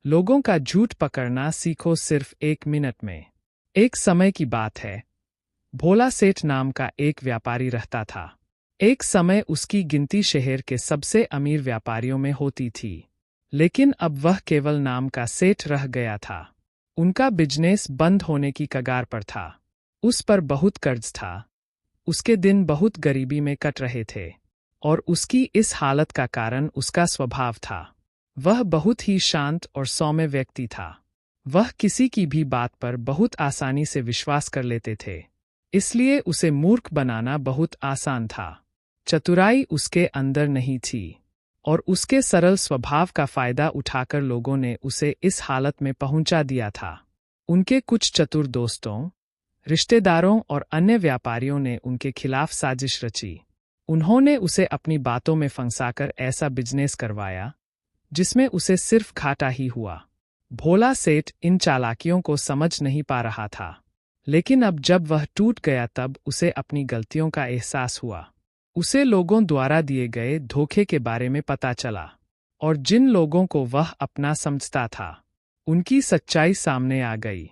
लोगों का झूठ पकड़ना सीखो सिर्फ 1 मिनट में। एक समय की बात है। भोला सेठ नाम का एक व्यापारी रहता था। एक समय उसकी गिनती शहर के सबसे अमीर व्यापारियों में होती थी। लेकिन अब वह केवल नाम का सेठ रह गया था। उनका बिजनेस बंद होने की कगार पर था। उस पर बहुत कर्ज था। उसके दिन बहुत गरीबी में कट रहे थे। और उसकी इस हालत का कारण उसका स्वभाव था। वह बहुत ही शांत और सौम्य व्यक्ति था। वह किसी की भी बात पर बहुत आसानी से विश्वास कर लेते थे। इसलिए उसे मूर्ख बनाना बहुत आसान था। चतुराई उसके अंदर नहीं थी। और उसके सरल स्वभाव का फायदा उठाकर लोगों ने उसे इस हालत में पहुंचा दिया था। उनके कुछ चतुर दोस्तों, रिश्तेदारों और अन्य व्यापारियों ने उनके खिलाफ साजिश रची। उन्होंने उसे अपनी बातों में फंसाकर ऐसा बिजनेस करवाया जिसमें उसे सिर्फ घाटा ही हुआ। भोला सेठ इन चालाकियों को समझ नहीं पा रहा था। लेकिन अब जब वह टूट गया तब उसे अपनी गलतियों का एहसास हुआ। उसे लोगों द्वारा दिए गए धोखे के बारे में पता चला। और जिन लोगों को वह अपना समझता था, उनकी सच्चाई सामने आ गई।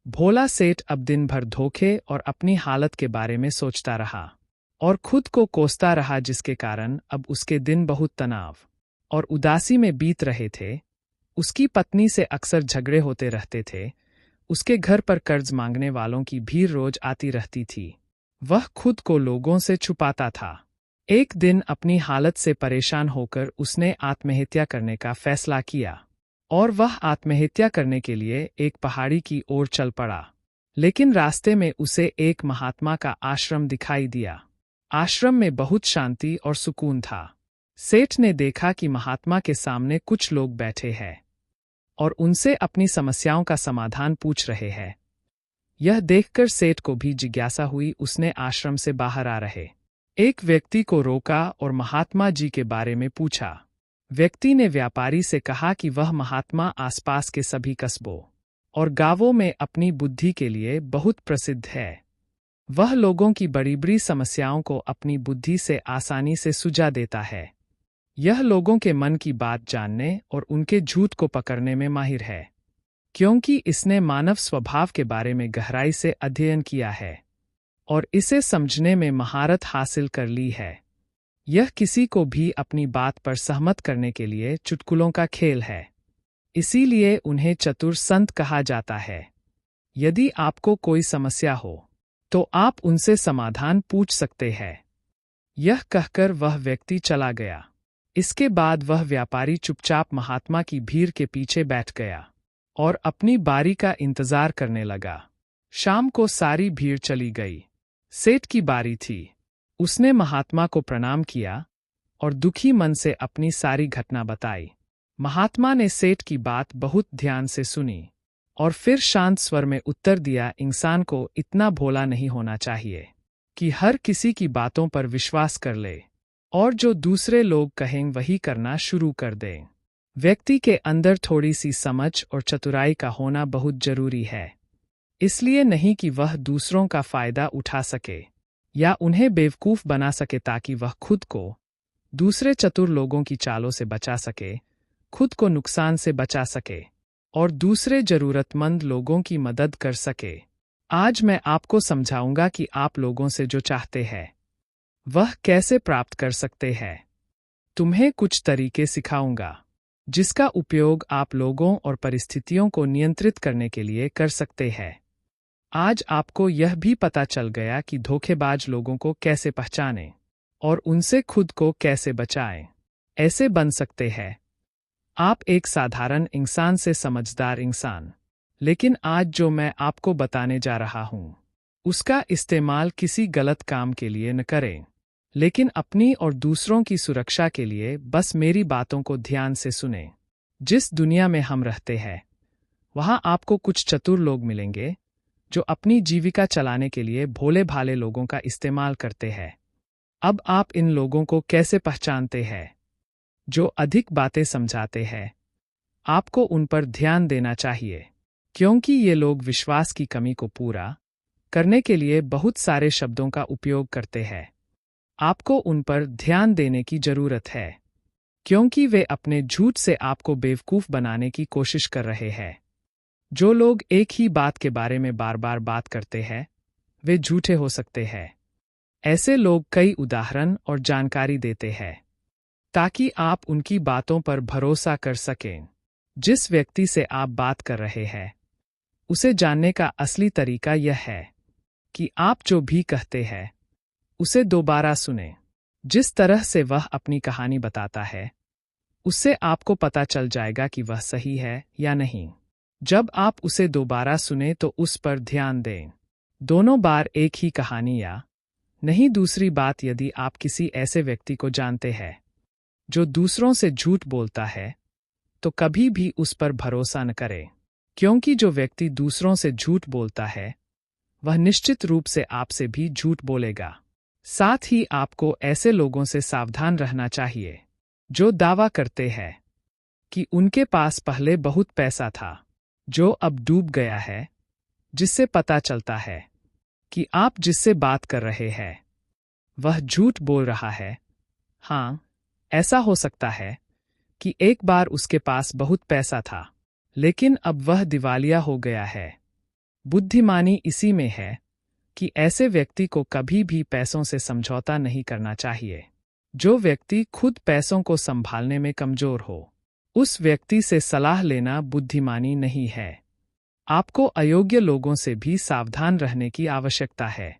भोला सेठ अब दिन भर धोखे और अपनी हालत के बारे में सोचता रहा और खुद को कोसता रहा, जिसके कारण अब उसके दिन बहुत तनाव और उदासी में बीत रहे थे। उसकी पत्नी से अक्सर झगड़े होते रहते थे। उसके घर पर कर्ज मांगने वालों की भीड़ रोज आती रहती थी। वह खुद को लोगों से छुपाता था। एक दिन अपनी हालत से परेशान होकर उसने आत्महत्या करने का फैसला किया। और वह आत्महत्या करने के लिए एक पहाड़ी की ओर चल पड़ा। लेकिन रास्ते में उसे एक महात्मा का आश्रम दिखाई दिया। आश्रम में बहुत शांति और सुकून था। सेठ ने देखा कि महात्मा के सामने कुछ लोग बैठे हैं और उनसे अपनी समस्याओं का समाधान पूछ रहे हैं। यह देखकर सेठ को भी जिज्ञासा हुई। उसने आश्रम से बाहर आ रहे एक व्यक्ति को रोका और महात्मा जी के बारे में पूछा। व्यक्ति ने व्यापारी से कहा कि वह महात्मा आसपास के सभी कस्बों और गांवों में अपनी बुद्धि के लिए बहुत प्रसिद्ध है। वह लोगों की बड़ी-बड़ी समस्याओं को अपनी बुद्धि से आसानी से सुलझा देता है। यह लोगों के मन की बात जानने और उनके झूठ को पकड़ने में माहिर है, क्योंकि इसने मानव स्वभाव के बारे में गहराई से अध्ययन किया है और इसे समझने में महारत हासिल कर ली है। यह किसी को भी अपनी बात पर सहमत करने के लिए चुटकुलों का खेल है। इसीलिए उन्हें चतुर संत कहा जाता है। यदि आपको कोई समस्या हो तो आप उनसे समाधान पूछ सकते हैं। यह कहकर वह व्यक्ति चला गया। इसके बाद वह व्यापारी चुपचाप महात्मा की भीड़ के पीछे बैठ गया और अपनी बारी का इंतजार करने लगा। शाम को सारी भीड़ चली गई। सेठ की बारी थी। उसने महात्मा को प्रणाम किया और दुखी मन से अपनी सारी घटना बताई। महात्मा ने सेठ की बात बहुत ध्यान से सुनी और फिर शांत स्वर में उत्तर दिया, इंसान को इतना भोला नहीं होना चाहिए कि हर किसी की बातों पर विश्वास कर ले और जो दूसरे लोग कहें वही करना शुरू कर दें। व्यक्ति के अंदर थोड़ी सी समझ और चतुराई का होना बहुत जरूरी है। इसलिए नहीं कि वह दूसरों का फायदा उठा सके या उन्हें बेवकूफ बना सके, ताकि वह खुद को दूसरे चतुर लोगों की चालों से बचा सके, खुद को नुकसान से बचा सके और दूसरे जरूरतमंद लोगों की मदद कर सके। आज मैं आपको समझाऊंगा कि आप लोगों से जो चाहते हैं वह कैसे प्राप्त कर सकते हैं। तुम्हें कुछ तरीके सिखाऊंगा जिसका उपयोग आप लोगों और परिस्थितियों को नियंत्रित करने के लिए कर सकते हैं। आज आपको यह भी पता चल गया कि धोखेबाज लोगों को कैसे पहचानें और उनसे खुद को कैसे बचाएं। ऐसे बन सकते हैं आप एक साधारण इंसान से समझदार इंसान। लेकिन आज जो मैं आपको बताने जा रहा हूं, उसका इस्तेमाल किसी गलत काम के लिए न करें, लेकिन अपनी और दूसरों की सुरक्षा के लिए बस मेरी बातों को ध्यान से सुनें। जिस दुनिया में हम रहते हैं, वहां आपको कुछ चतुर लोग मिलेंगे जो अपनी जीविका चलाने के लिए भोले भाले लोगों का इस्तेमाल करते हैं। अब आप इन लोगों को कैसे पहचानते हैं? जो अधिक बातें समझाते हैं, आपको उन पर ध्यान देना चाहिए, क्योंकि ये लोग विश्वास की कमी को पूरा करने के लिए बहुत सारे शब्दों का उपयोग करते हैं। आपको उन पर ध्यान देने की जरूरत है। क्योंकि वे अपने झूठ से आपको बेवकूफ़ बनाने की कोशिश कर रहे हैं। जो लोग एक ही बात के बारे में बार बार बात करते हैं, वे झूठे हो सकते हैं। ऐसे लोग कई उदाहरण और जानकारी देते हैं ताकि आप उनकी बातों पर भरोसा कर सकें। जिस व्यक्ति से आप बात कर रहे हैं, उसे जानने का असली तरीका यह है कि आप जो भी कहते हैं उसे दोबारा सुनें। जिस तरह से वह अपनी कहानी बताता है, उससे आपको पता चल जाएगा कि वह सही है या नहीं। जब आप उसे दोबारा सुने तो उस पर ध्यान दें। दोनों बार एक ही कहानी या नहीं। दूसरी बात, यदि आप किसी ऐसे व्यक्ति को जानते हैं जो दूसरों से झूठ बोलता है, तो कभी भी उस पर भरोसा न करें, क्योंकि जो व्यक्ति दूसरों से झूठ बोलता है वह निश्चित रूप से आपसे भी झूठ बोलेगा। साथ ही आपको ऐसे लोगों से सावधान रहना चाहिए जो दावा करते हैं कि उनके पास पहले बहुत पैसा था जो अब डूब गया है, जिससे पता चलता है कि आप जिससे बात कर रहे हैं वह झूठ बोल रहा है। हाँ, ऐसा हो सकता है कि एक बार उसके पास बहुत पैसा था, लेकिन अब वह दिवालिया हो गया है। बुद्धिमानी इसी में है कि ऐसे व्यक्ति को कभी भी पैसों से समझौता नहीं करना चाहिए। जो व्यक्ति खुद पैसों को संभालने में कमजोर हो, उस व्यक्ति से सलाह लेना बुद्धिमानी नहीं है। आपको अयोग्य लोगों से भी सावधान रहने की आवश्यकता है,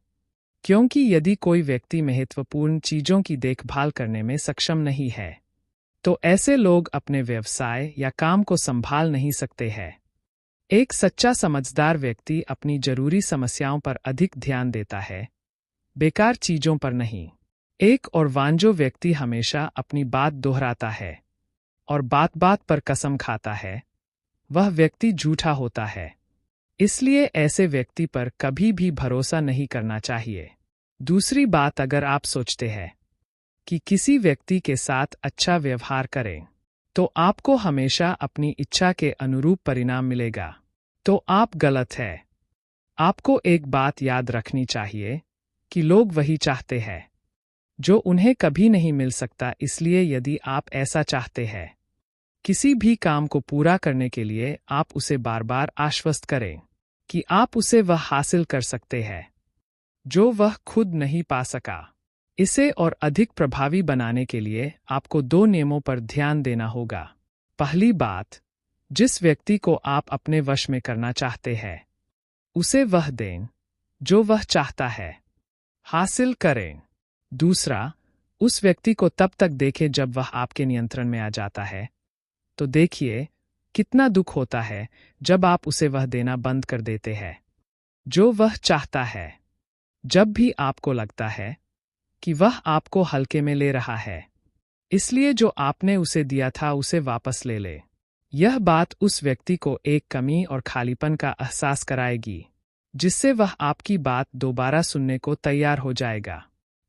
क्योंकि यदि कोई व्यक्ति महत्वपूर्ण चीजों की देखभाल करने में सक्षम नहीं है, तो ऐसे लोग अपने व्यवसाय या काम को संभाल नहीं सकते हैं। एक सच्चा समझदार व्यक्ति अपनी जरूरी समस्याओं पर अधिक ध्यान देता है, बेकार चीजों पर नहीं। एक और वांजो व्यक्ति हमेशा अपनी बात दोहराता है और बात बात पर कसम खाता है, वह व्यक्ति झूठा होता है। इसलिए ऐसे व्यक्ति पर कभी भी भरोसा नहीं करना चाहिए। दूसरी बात, अगर आप सोचते हैं कि किसी व्यक्ति के साथ अच्छा व्यवहार करें तो आपको हमेशा अपनी इच्छा के अनुरूप परिणाम मिलेगा, तो आप गलत हैं। आपको एक बात याद रखनी चाहिए कि लोग वही चाहते हैं जो उन्हें कभी नहीं मिल सकता। इसलिए यदि आप ऐसा चाहते हैं, किसी भी काम को पूरा करने के लिए आप उसे बार बार आश्वस्त करें कि आप उसे वह हासिल कर सकते हैं जो वह खुद नहीं पा सका। इसे और अधिक प्रभावी बनाने के लिए आपको 2 नियमों पर ध्यान देना होगा। पहली बात, जिस व्यक्ति को आप अपने वश में करना चाहते हैं, उसे वह दें जो वह चाहता है, हासिल करें। दूसरा, उस व्यक्ति को तब तक देखें जब वह आपके नियंत्रण में आ जाता है। तो देखिए कितना दुख होता है जब आप उसे वह देना बंद कर देते हैं जो वह चाहता है। जब भी आपको लगता है कि वह आपको हल्के में ले रहा है, इसलिए जो आपने उसे दिया था उसे वापस ले ले। यह बात उस व्यक्ति को एक कमी और खालीपन का एहसास कराएगी, जिससे वह आपकी बात दोबारा सुनने को तैयार हो जाएगा।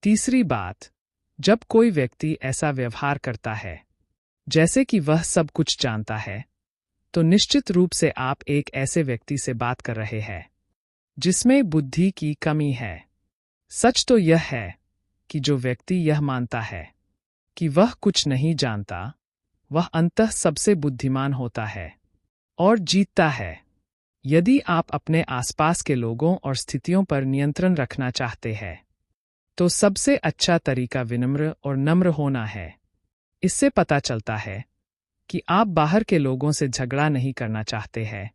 तीसरी बात, जब कोई व्यक्ति ऐसा व्यवहार करता है जैसे कि वह सब कुछ जानता है, तो निश्चित रूप से आप एक ऐसे व्यक्ति से बात कर रहे हैं जिसमें बुद्धि की कमी है। सच तो यह है कि जो व्यक्ति यह मानता है कि वह कुछ नहीं जानता, वह अंततः सबसे बुद्धिमान होता है और जीतता है। यदि आप अपने आसपास के लोगों और स्थितियों पर नियंत्रण रखना चाहते हैं, तो सबसे अच्छा तरीका विनम्र और नम्र होना है। इससे पता चलता है कि आप बाहर के लोगों से झगड़ा नहीं करना चाहते हैं।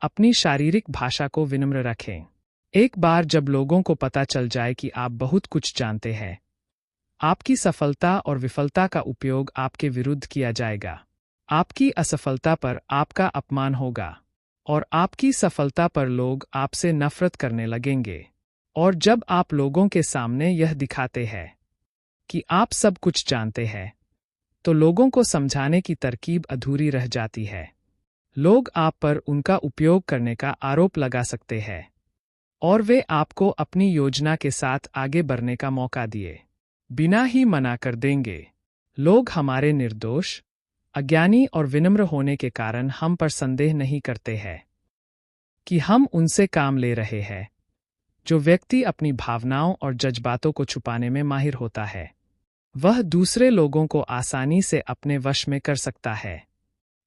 अपनी शारीरिक भाषा को विनम्र रखें। एक बार जब लोगों को पता चल जाए कि आप बहुत कुछ जानते हैं, आपकी सफलता और विफलता का उपयोग आपके विरुद्ध किया जाएगा। आपकी असफलता पर आपका अपमान होगा और आपकी सफलता पर लोग आपसे नफरत करने लगेंगे। और जब आप लोगों के सामने यह दिखाते हैं कि आप सब कुछ जानते हैं, तो लोगों को समझाने की तरकीब अधूरी रह जाती है। लोग आप पर उनका उपयोग करने का आरोप लगा सकते हैं और वे आपको अपनी योजना के साथ आगे बढ़ने का मौका दिए बिना ही मना कर देंगे। लोग हमारे निर्दोष, अज्ञानी और विनम्र होने के कारण हम पर संदेह नहीं करते हैं कि हम उनसे काम ले रहे हैं। जो व्यक्ति अपनी भावनाओं और जज्बातों को छुपाने में माहिर होता है, वह दूसरे लोगों को आसानी से अपने वश में कर सकता है।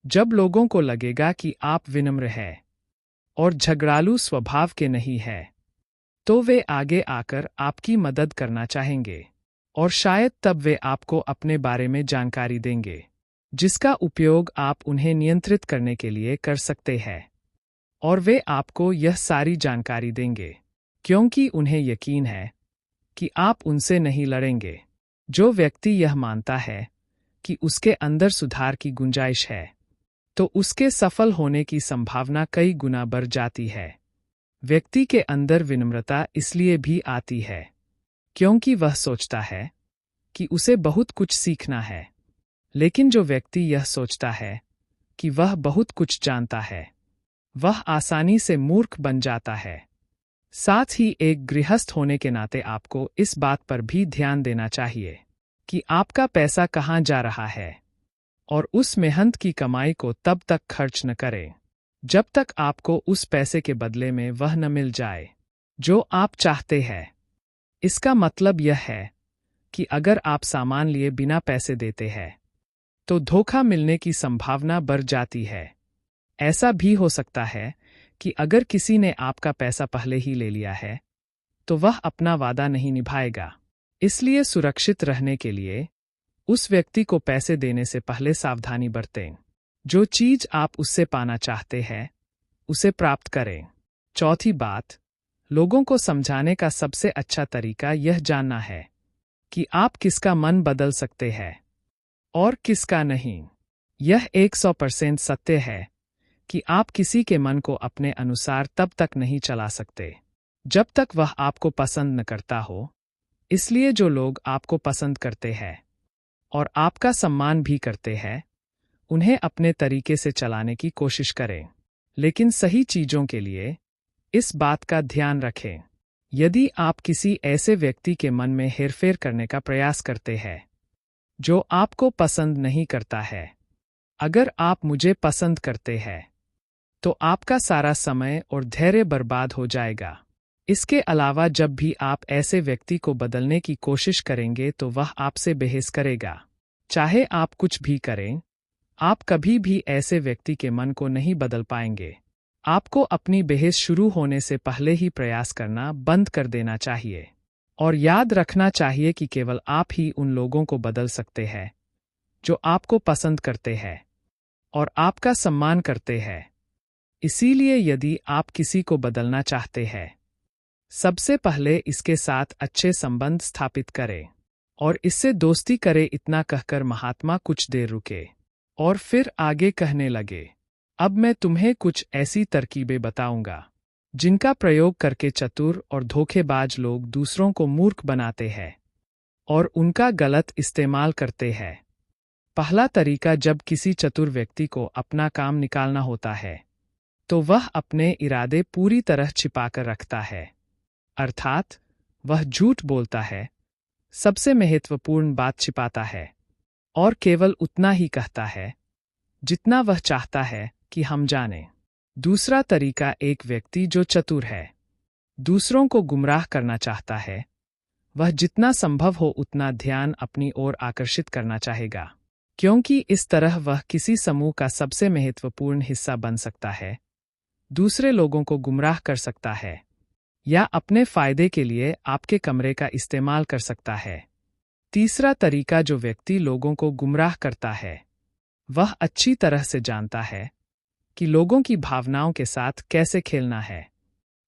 जब लोगों को लगेगा कि आप विनम्र हैं और झगड़ालू स्वभाव के नहीं हैं, तो वे आगे आकर आपकी मदद करना चाहेंगे और शायद तब वे आपको अपने बारे में जानकारी देंगे, जिसका उपयोग आप उन्हें नियंत्रित करने के लिए कर सकते हैं। और वे आपको यह सारी जानकारी देंगे क्योंकि उन्हें यकीन है कि आप उनसे नहीं लड़ेंगे। जो व्यक्ति यह मानता है कि उसके अंदर सुधार की गुंजाइश है, तो उसके सफल होने की संभावना कई गुना बढ़ जाती है। व्यक्ति के अंदर विनम्रता इसलिए भी आती है क्योंकि वह सोचता है कि उसे बहुत कुछ सीखना है। लेकिन जो व्यक्ति यह सोचता है कि वह बहुत कुछ जानता है, वह आसानी से मूर्ख बन जाता है। साथ ही एक गृहस्थ होने के नाते आपको इस बात पर भी ध्यान देना चाहिए कि आपका पैसा कहाँ जा रहा है और उस मेहनत की कमाई को तब तक खर्च न करें जब तक आपको उस पैसे के बदले में वह न मिल जाए जो आप चाहते हैं। इसका मतलब यह है कि अगर आप सामान लिए बिना पैसे देते हैं, तो धोखा मिलने की संभावना बढ़ जाती है। ऐसा भी हो सकता है कि अगर किसी ने आपका पैसा पहले ही ले लिया है, तो वह अपना वादा नहीं निभाएगा। इसलिए सुरक्षित रहने के लिए उस व्यक्ति को पैसे देने से पहले सावधानी बरतें। जो चीज आप उससे पाना चाहते हैं, उसे प्राप्त करें। चौथी बात, लोगों को समझाने का सबसे अच्छा तरीका यह जानना है कि आप किसका मन बदल सकते हैं और किसका नहीं। यह 100% सत्य है कि आप किसी के मन को अपने अनुसार तब तक नहीं चला सकते जब तक वह आपको पसंद न करता हो। इसलिए जो लोग आपको पसंद करते हैं और आपका सम्मान भी करते हैं, उन्हें अपने तरीके से चलाने की कोशिश करें। लेकिन सही चीजों के लिए इस बात का ध्यान रखें। यदि आप किसी ऐसे व्यक्ति के मन में हेरफेर करने का प्रयास करते हैं जो आपको पसंद नहीं करता है, अगर आप मुझे पसंद करते हैं, तो आपका सारा समय और धैर्य बर्बाद हो जाएगा। इसके अलावा जब भी आप ऐसे व्यक्ति को बदलने की कोशिश करेंगे तो वह आपसे बहस करेगा। चाहे आप कुछ भी करें, आप कभी भी ऐसे व्यक्ति के मन को नहीं बदल पाएंगे। आपको अपनी बहस शुरू होने से पहले ही प्रयास करना बंद कर देना चाहिए और याद रखना चाहिए कि केवल आप ही उन लोगों को बदल सकते हैं जो आपको पसंद करते हैं और आपका सम्मान करते हैं। इसीलिए यदि आप किसी को बदलना चाहते हैं, सबसे पहले इसके साथ अच्छे संबंध स्थापित करें और इससे दोस्ती करें। इतना कहकर महात्मा कुछ देर रुके और फिर आगे कहने लगे, अब मैं तुम्हें कुछ ऐसी तरकीबें बताऊंगा जिनका प्रयोग करके चतुर और धोखेबाज लोग दूसरों को मूर्ख बनाते हैं और उनका गलत इस्तेमाल करते हैं। पहला तरीका, जब किसी चतुर व्यक्ति को अपना काम निकालना होता है, तो वह अपने इरादे पूरी तरह छिपाकर रखता है। अर्थात वह झूठ बोलता है, सबसे महत्वपूर्ण बात छिपाता है और केवल उतना ही कहता है जितना वह चाहता है कि हम जानें। दूसरा तरीका, एक व्यक्ति जो चतुर है, दूसरों को गुमराह करना चाहता है, वह जितना संभव हो उतना ध्यान अपनी ओर आकर्षित करना चाहेगा, क्योंकि इस तरह वह किसी समूह का सबसे महत्वपूर्ण हिस्सा बन सकता है, दूसरे लोगों को गुमराह कर सकता है या अपने फायदे के लिए आपके कमरे का इस्तेमाल कर सकता है। तीसरा तरीका, जो व्यक्ति लोगों को गुमराह करता है, वह अच्छी तरह से जानता है कि लोगों की भावनाओं के साथ कैसे खेलना है।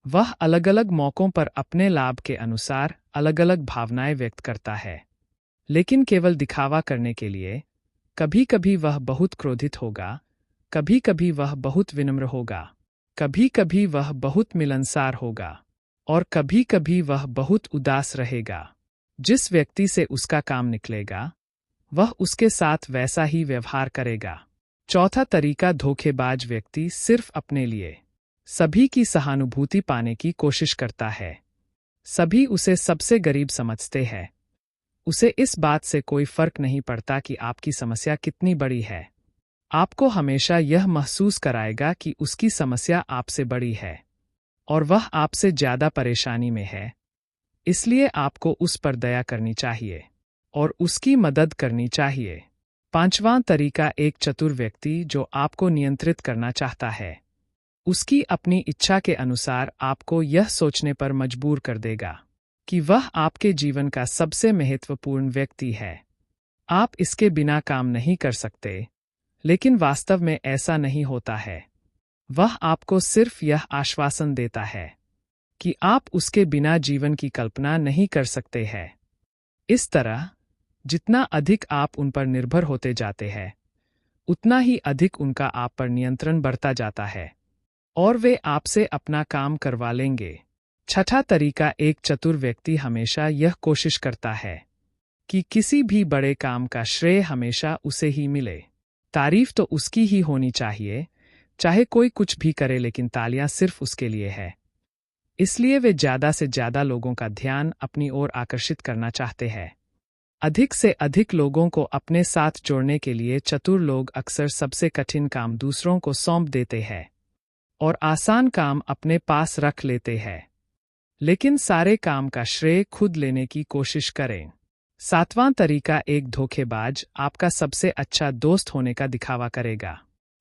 वह अलग अलग मौकों पर अपने लाभ के अनुसार अलग अलग भावनाएं व्यक्त करता है, लेकिन केवल दिखावा करने के लिए। कभी कभी वह बहुत क्रोधित होगा, कभी कभी वह बहुत विनम्र होगा, कभी कभी वह बहुत मिलनसार होगा और कभी कभी वह बहुत उदास रहेगा। जिस व्यक्ति से उसका काम निकलेगा, वह उसके साथ वैसा ही व्यवहार करेगा। चौथा तरीका, धोखेबाज व्यक्ति सिर्फ अपने लिए सभी की सहानुभूति पाने की कोशिश करता है। सभी उसे सबसे गरीब समझते हैं। उसे इस बात से कोई फर्क नहीं पड़ता कि आपकी समस्या कितनी बड़ी है। आपको हमेशा यह महसूस कराएगा कि उसकी समस्या आपसे बड़ी है और वह आपसे ज्यादा परेशानी में है, इसलिए आपको उस पर दया करनी चाहिए। और उसकी मदद करनी चाहिए। पांचवां तरीका, एक चतुर व्यक्ति जो आपको नियंत्रित करना चाहता है। उसकी अपनी इच्छा के अनुसार आपको यह सोचने पर मजबूर कर देगा कि वह आपके जीवन का सबसे महत्वपूर्ण व्यक्ति है। आप इसके बिना काम नहीं कर सकते, लेकिन वास्तव में ऐसा नहीं होता है। वह आपको सिर्फ यह आश्वासन देता है कि आप उसके बिना जीवन की कल्पना नहीं कर सकते हैं। इस तरह, जितना अधिक आप उन पर निर्भर होते जाते हैं, उतना ही अधिक उनका आप पर नियंत्रण बढ़ता जाता है और वे आपसे अपना काम करवा लेंगे। छठा तरीका, एक चतुर व्यक्ति हमेशा यह कोशिश करता है कि किसी भी बड़े काम का श्रेय हमेशा उसे ही मिले। तारीफ तो उसकी ही होनी चाहिए, चाहे कोई कुछ भी करे, लेकिन तालियां सिर्फ उसके लिए है। इसलिए वे ज्यादा से ज्यादा लोगों का ध्यान अपनी ओर आकर्षित करना चाहते हैं। अधिक से अधिक लोगों को अपने साथ जोड़ने के लिए चतुर लोग अक्सर सबसे कठिन काम दूसरों को सौंप देते हैं और आसान काम अपने पास रख लेते हैं, लेकिन सारे काम का श्रेय खुद लेने की कोशिश करें। सातवां तरीका, एक धोखेबाज आपका सबसे अच्छा दोस्त होने का दिखावा करेगा।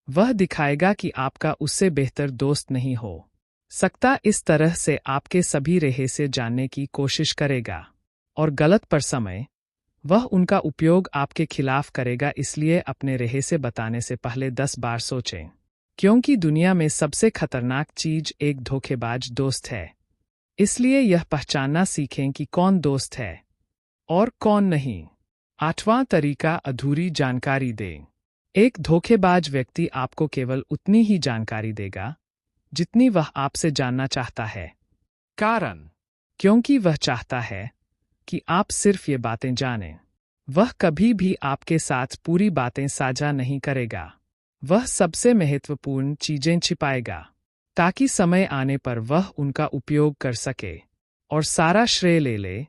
वह दिखाएगा कि आपका उससे बेहतर दोस्त नहीं हो सकता। इस तरह से आपके सभी रहस्य जानने की कोशिश करेगा और गलत पर समय वह उनका उपयोग आपके खिलाफ करेगा। इसलिए अपने रहस्य बताने से पहले 10 बार सोचें, क्योंकि दुनिया में सबसे खतरनाक चीज एक धोखेबाज दोस्त है। इसलिए यह पहचानना सीखें कि कौन दोस्त है और कौन नहीं। आठवां तरीका, अधूरी जानकारी दें। एक धोखेबाज व्यक्ति आपको केवल उतनी ही जानकारी देगा जितनी वह आपसे जानना चाहता है। कारण, क्योंकि वह चाहता है कि आप सिर्फ ये बातें जानें। वह कभी भी आपके साथ पूरी बातें साझा नहीं करेगा। वह सबसे महत्वपूर्ण चीजें छिपाएगा ताकि समय आने पर वह उनका उपयोग कर सके और सारा श्रेय ले ले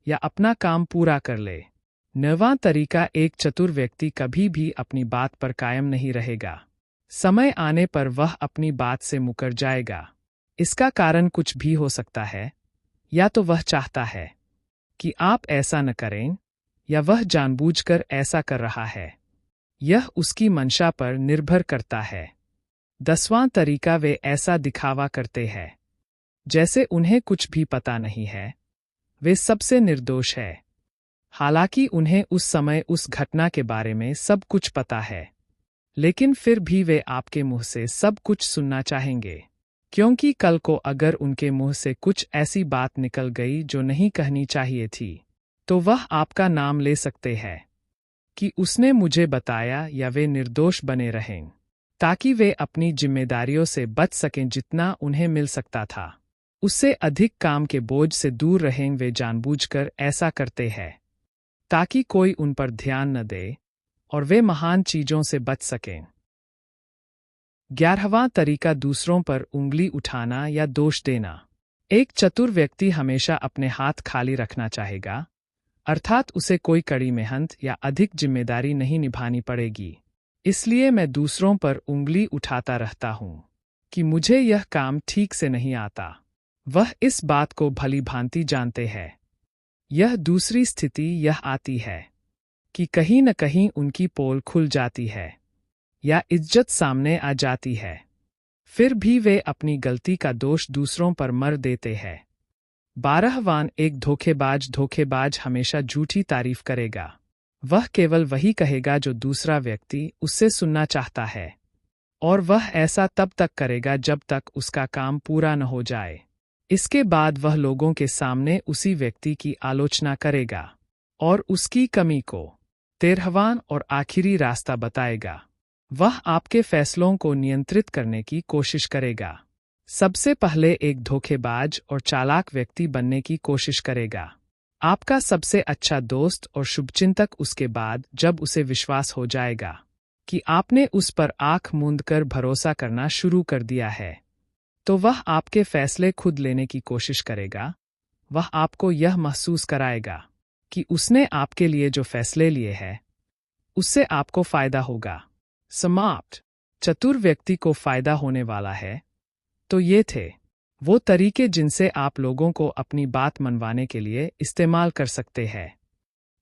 या अपना काम पूरा कर ले। 9वां तरीका, एक चतुर व्यक्ति कभी भी अपनी बात पर कायम नहीं रहेगा। समय आने पर वह अपनी बात से मुकर जाएगा। इसका कारण कुछ भी हो सकता है, या तो वह चाहता है कि आप ऐसा न करें, या वह जानबूझकर ऐसा कर रहा है। यह उसकी मंशा पर निर्भर करता है। 10वां तरीका, वे ऐसा दिखावा करते हैं जैसे उन्हें कुछ भी पता नहीं है। वे सबसे निर्दोष है, हालांकि उन्हें उस समय उस घटना के बारे में सब कुछ पता है, लेकिन फिर भी वे आपके मुंह से सब कुछ सुनना चाहेंगे, क्योंकि कल को अगर उनके मुंह से कुछ ऐसी बात निकल गई जो नहीं कहनी चाहिए थी, तो वह आपका नाम ले सकते हैं कि उसने मुझे बताया, या वे निर्दोष बने रहें ताकि वे अपनी जिम्मेदारियों से बच सकें जितना उन्हें मिल सकता था। उससे अधिक काम के बोझ से दूर रहें। वे जानबूझकर ऐसा करते हैं ताकि कोई उन पर ध्यान न दे और वे महान चीजों से बच सकें। 11वां तरीका, दूसरों पर उंगली उठाना या दोष देना। एक चतुर व्यक्ति हमेशा अपने हाथ खाली रखना चाहेगा, अर्थात उसे कोई कड़ी मेहनत या अधिक जिम्मेदारी नहीं निभानी पड़ेगी। इसलिए मैं दूसरों पर उंगली उठाता रहता हूं कि मुझे यह काम ठीक से नहीं आता। वह इस बात को भली भांति जानते हैं। यह दूसरी स्थिति यह आती है कि कहीं न कहीं उनकी पोल खुल जाती है या इज्जत सामने आ जाती है। फिर भी वे अपनी गलती का दोष दूसरों पर मर देते हैं। 12वां, एक धोखेबाज हमेशा झूठी तारीफ करेगा। वह केवल वही कहेगा जो दूसरा व्यक्ति उससे सुनना चाहता है, और वह ऐसा तब तक करेगा जब तक उसका काम पूरा न हो जाए। इसके बाद वह लोगों के सामने उसी व्यक्ति की आलोचना करेगा और उसकी कमी को। 13वां और आखिरी रास्ता बताएगा। वह आपके फैसलों को नियंत्रित करने की कोशिश करेगा। सबसे पहले एक धोखेबाज और चालाक व्यक्ति बनने की कोशिश करेगा। आपका सबसे अच्छा दोस्त और शुभचिंतक उसके बाद जब उसे विश्वास हो जाएगा कि आपने उस पर आंख मूंदकर भरोसा करना शुरू कर दिया है, तो वह आपके फैसले खुद लेने की कोशिश करेगा। वह आपको यह महसूस कराएगा कि उसने आपके लिए जो फैसले लिए हैं, उससे आपको फायदा होगा। समाप्त। चतुर व्यक्ति को फायदा होने वाला है। तो ये थे वो तरीके जिनसे आप लोगों को अपनी बात मनवाने के लिए इस्तेमाल कर सकते हैं।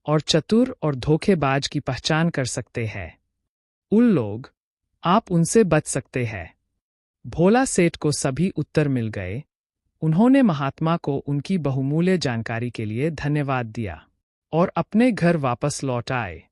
और चतुर और धोखेबाज की पहचान कर सकते हैं। उन लोग, आप उनसे बच सकते हैं। भोला सेठ को सभी उत्तर मिल गए। उन्होंने महात्मा को उनकी बहुमूल्य जानकारी के लिए धन्यवाद दिया और अपने घर वापस लौट आए।